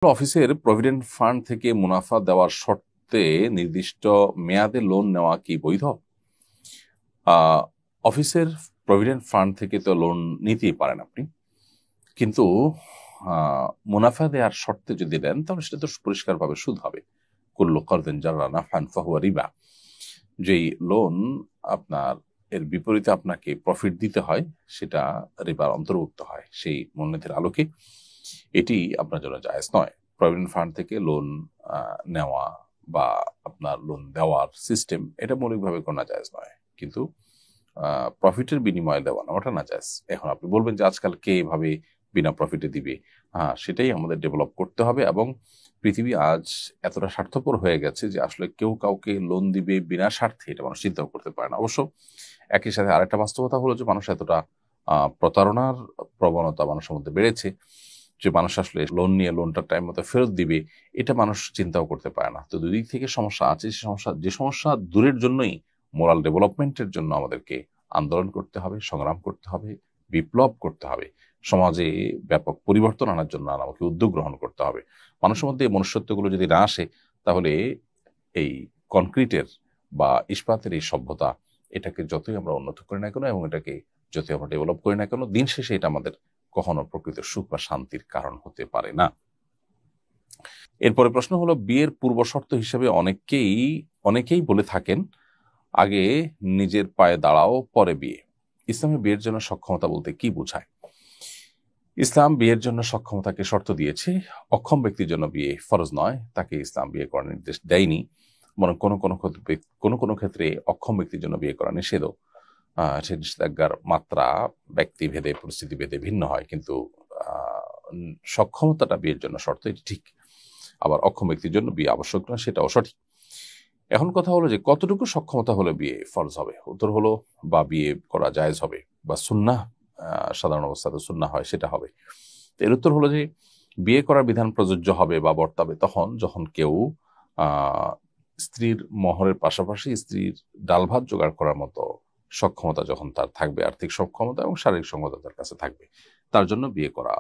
অফিসের provident fund থেকে মুনাফা দেওয়ার শর্তে নির্দিষ্ট মেয়াদে লোন নেওয়া কি বৈধ? আহ, অফিসের প্রভিডেন্ট ফান্ড থেকে তো লোন নিতেই পারেন আপনি, কিন্তু মুনাফা দেওয়ার শর্তে যদি দেন তাহলে সেটা তো পরিষ্কারভাবে সুদ হবে। কুল্লু কারদিন জাররা নাফআন ফাহুয়া রিবা। যেই লোন আপনার এর বিপরীতে আপনাকে প্রফিট দিতে হয় সেটা রিবার অন্তর্ভুক্ত হয়। সেই মূলনীতির আলোকে এটি আপনার জন্য জায়েজ নয়। প্রভিডেন্ট ফান্ড থেকে লোন নেওয়া বা আপনার লোন দেওয়ার সিস্টেম এটা মৌলিকভাবে কোনো নাজায়েজ নয়, কিন্তু প্রফিটের বিনিময়ে দেওয়া নেওয়াটা নাজায়েজ। এখন আপনি বলবেন যে আজকাল কে এভাবে বিনা প্রফিটে দিবে? হ্যাঁ, সেটাই আমাদের ডেভেলপ করতে হবে। এবং পৃথিবী আজ এতটা স্বার্থপর হয়ে গেছে যে আসলে কেউ কাউকে লোন দিবে বিনা স্বার্থে এটা মানুষ চিন্তাও করতে পারে না। অবশ্য একই সাথে আরেকটা বাস্তবতা হলো যে মানুষ এতটা প্রতারণার প্রবণতা মানুষের মধ্যে বেড়েছে যে মানুষ আসলে লোন নিয়ে লোনটা টাইম মতো ফেরত দিবে এটা মানুষ চিন্তাও করতে পারে না। তো দুই দিক থেকে সমস্যা আছে। যে সমস্যা দূরের জন্যই মোরাল ডেভেলপমেন্টের জন্য আমাদেরকে আন্দোলন করতে হবে, সংগ্রাম করতে হবে, বিপ্লব করতে হবে, সমাজে ব্যাপক পরিবর্তন আনার জন্য আমাকে উদ্যোগ গ্রহণ করতে হবে। মানুষের মধ্যে এই মনুষ্যত্বগুলো যদি না আসে তাহলে এই কনক্রিটের বা ইস্পাতের এই সভ্যতা এটাকে যতই আমরা উন্নত করি না কেন এবং এটাকে যতই আমরা ডেভেলপ করি না কেন, দিন শেষে এটা আমাদের কখনো প্রকৃত সুখ বা শান্তির কারণ হতে পারে না। এরপরে প্রশ্ন হলো, বিয়ের পূর্ব শর্ত হিসেবে অনেকেই বলে থাকেন আগে নিজের পায়ে দাঁড়াও পরে বিয়ে। ইসলামে বিয়ের জন্য সক্ষমতা বলতে কি বোঝায়? ইসলাম বিয়ের জন্য সক্ষমতাকে শর্ত দিয়েছে। অক্ষম ব্যক্তির জন্য বিয়ে ফরজ নয়, তাকে ইসলাম বিয়ে করার নির্দেশ দেয়নি। বরং কোনো ক্ষেত্রে অক্ষম ব্যক্তির জন্য বিয়ে করা নিষেধও। সে নিষেধাজ্ঞার মাত্রা ব্যক্তি ভেদে পরিস্থিতি ভেদে ভিন্ন হয়, কিন্তু সক্ষমতাটা বিয়ের জন্য শর্ত, এটি ঠিক। আবার অক্ষম ব্যক্তির জন্য বিয়ে আবশ্যক নয়, সেটাও সঠিক। এখন কথা হলো যে কতটুকু সক্ষমতা হলে বিয়ে ফরজ হবে? উত্তর হলো বা বিয়ে করা জায়েজ হবে বা সুন্নাহ, সাধারণ অবস্থাতে সুন্নাহ হয় সেটা হবে। এর উত্তর হলো যে বিয়ে করার বিধান প্রযোজ্য হবে বা বর্তাবে যখন কেউ স্ত্রীর মহরের পাশাপাশি স্ত্রীর ডাল ভাত জোগাড় করার মতো সক্ষমতা যখন তার থাকবে, আর্থিক সক্ষমতা এবং শারীরিক সক্ষমতা তার কাছে থাকবে, তার জন্য বিয়ে করা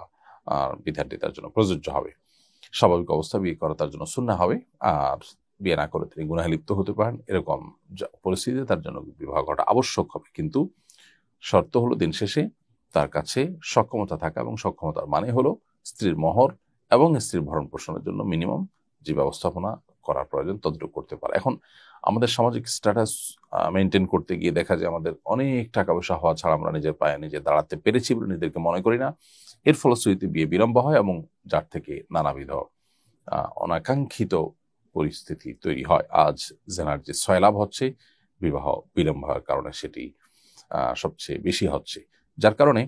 বিধানটি তার জন্য প্রযোজ্য হবে। স্বাভাবিক অবস্থা বিয়ে করা তার জন্য সুন্নাহ হবে, আর বিয়ে না করে তিনি গুনাহে লিপ্ত হতে পারেন। এরকম পরিস্থিতিতে তার জন্য বিবাহ করা আবশ্যক হবে, কিন্তু শর্ত হলো দিন শেষে তার কাছে সক্ষমতা থাকা, এবং সক্ষমতার মানে হলো স্ত্রীর মহর এবং স্ত্রীর ভরণ পোষণের জন্য মিনিমাম যে ব্যবস্থাপনা করার প্রয়োজন ততটুকু করতে পারে। এখন আমাদের সামাজিক স্ট্যাটাস মেনটেন করতে গিয়ে দেখা যায় আমাদের অনেক টাকা পয়সা হওয়া ছাড়া আমরা নিজের পায়ে নিজে দাঁড়াতে পেরেছি বলে নিজেদেরকে মনে করি না। এর ফলশ্রুতিতে বিয়ে বিলম্ব হয় এবং যার থেকে নানাবিধ অনাকাঙ্ক্ষিত পরিস্থিতি তৈরি হয়। আজ জেনার যে সয়লাভ হচ্ছে বিবাহ বিলম্ব হওয়ার কারণে সেটি সবচেয়ে বেশি হচ্ছে, যার কারণে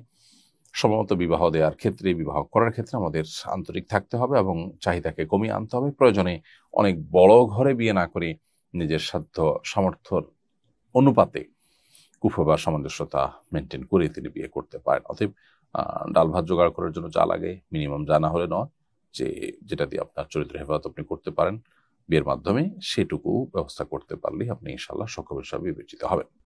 সময়মতো বিবাহ দেওয়ার ক্ষেত্রে, বিবাহ করার ক্ষেত্রে আমাদের আন্তরিক থাকতে হবে এবং চাহিদাকে কমিয়ে আনতে হবে। প্রয়োজনে অনেক বড় ঘরে বিয়ে না করে নিজের সাধ্য সামর্থ্যর অনুপাতে কুফা বা সামঞ্জস্যতা মেনটেন করে তিনি বিয়ে করতে পারেন। অতএব ডাল ভাত জোগাড় করার জন্য যা লাগে মিনিমাম জানা হলে নয়, যেটা দিয়ে আপনার চরিত্র হেফাজত আপনি করতে পারেন বিয়ের মাধ্যমে, সেটুকু ব্যবস্থা করতে পারলেই আপনি ইনশাআল্লাহ সক্ষম হিসাবে বিবেচিত হবেন।